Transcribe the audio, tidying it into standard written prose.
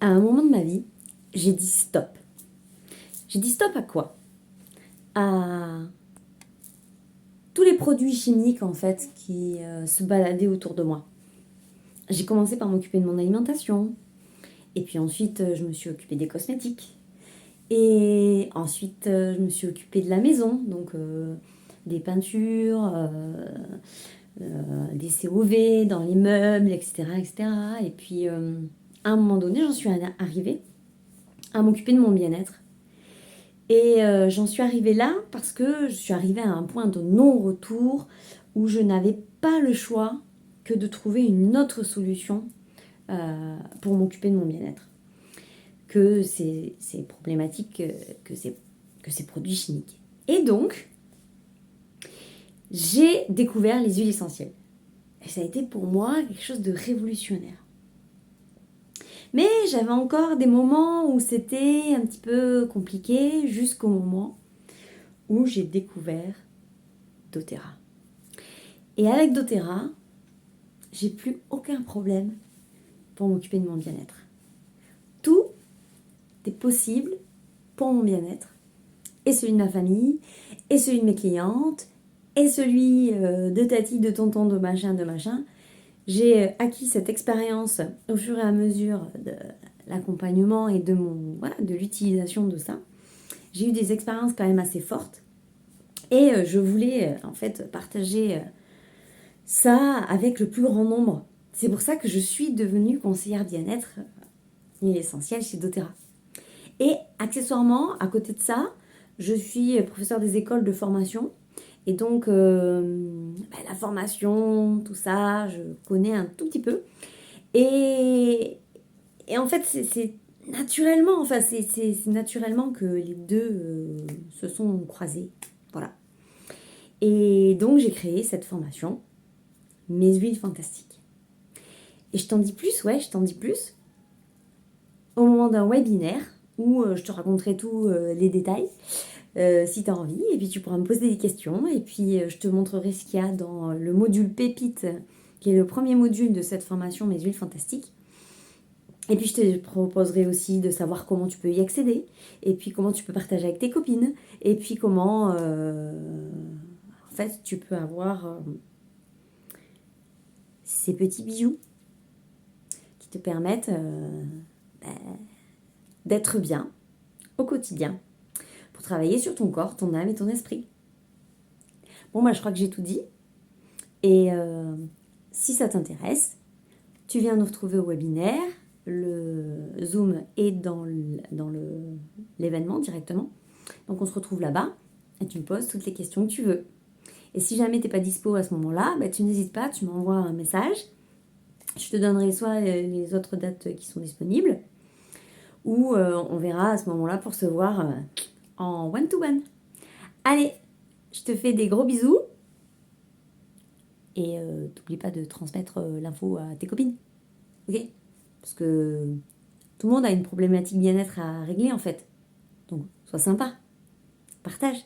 À un moment de ma vie, j'ai dit stop. J'ai dit stop à quoi? À tous les produits chimiques en fait qui se baladaient autour de moi. J'ai commencé par m'occuper de mon alimentation. Et puis ensuite, je me suis occupée des cosmétiques. Et ensuite, je me suis occupée de la maison. Donc, des peintures, des COV dans les meubles, etc. etc. Et puis, à un moment donné, j'en suis arrivée à m'occuper de mon bien-être. Et j'en suis arrivée là parce que je suis arrivée à un point de non-retour où je n'avais pas le choix que de trouver une autre solution pour m'occuper de mon bien-être que ces problématiques, que ces produits chimiques. Et donc, j'ai découvert les huiles essentielles. Et ça a été pour moi quelque chose de révolutionnaire. Mais j'avais encore des moments où c'était un petit peu compliqué jusqu'au moment où j'ai découvert doTERRA. Et avec doTERRA, j'ai plus aucun problème pour m'occuper de mon bien-être. Tout est possible pour mon bien-être, et celui de ma famille, et celui de mes clientes, et celui de tati, de tonton, de machin, de machin. J'ai acquis cette expérience au fur et à mesure de l'accompagnement et de de l'utilisation de ça. J'ai eu des expériences quand même assez fortes, et je voulais en fait partager ça avec le plus grand nombre. C'est pour ça que je suis devenue conseillère bien-être essentielle chez doTERRA. Et accessoirement, à côté de ça, je suis professeure des écoles de formation. Et donc, la formation, tout ça, je connais un tout petit peu. Et, et en fait, c'est naturellement, enfin, c'est naturellement que les deux se sont croisés. Voilà. Et donc, j'ai créé cette formation, Mes huiles fantastiques. Et je t'en dis plus, ouais, je t'en dis plus, au moment d'un webinaire où je te raconterai tous les détails. Si tu as envie, et puis tu pourras me poser des questions, et puis je te montrerai ce qu'il y a dans le module Pépite, qui est le premier module de cette formation Mes huiles fantastiques. Et puis je te proposerai aussi de savoir comment tu peux y accéder, et puis comment tu peux partager avec tes copines, et puis comment en fait tu peux avoir ces petits bijoux qui te permettent d'être bien au quotidien pour travailler sur ton corps, ton âme et ton esprit. Bon, je crois que j'ai tout dit. Et si ça t'intéresse, tu viens nous retrouver au webinaire. Le Zoom est dans l'événement directement. Donc on se retrouve là-bas et tu me poses toutes les questions que tu veux. Et si jamais tu n'es pas dispo à ce moment-là, tu n'hésites pas, tu m'envoies un message. Je te donnerai soit les autres dates qui sont disponibles, ou on verra à ce moment-là pour se voir en one-to-one. Allez, je te fais des gros bisous. Et n'oublie pas de transmettre l'info à tes copines. Ok? Parce que tout le monde a une problématique bien-être à régler en fait. Donc, sois sympa. Partage.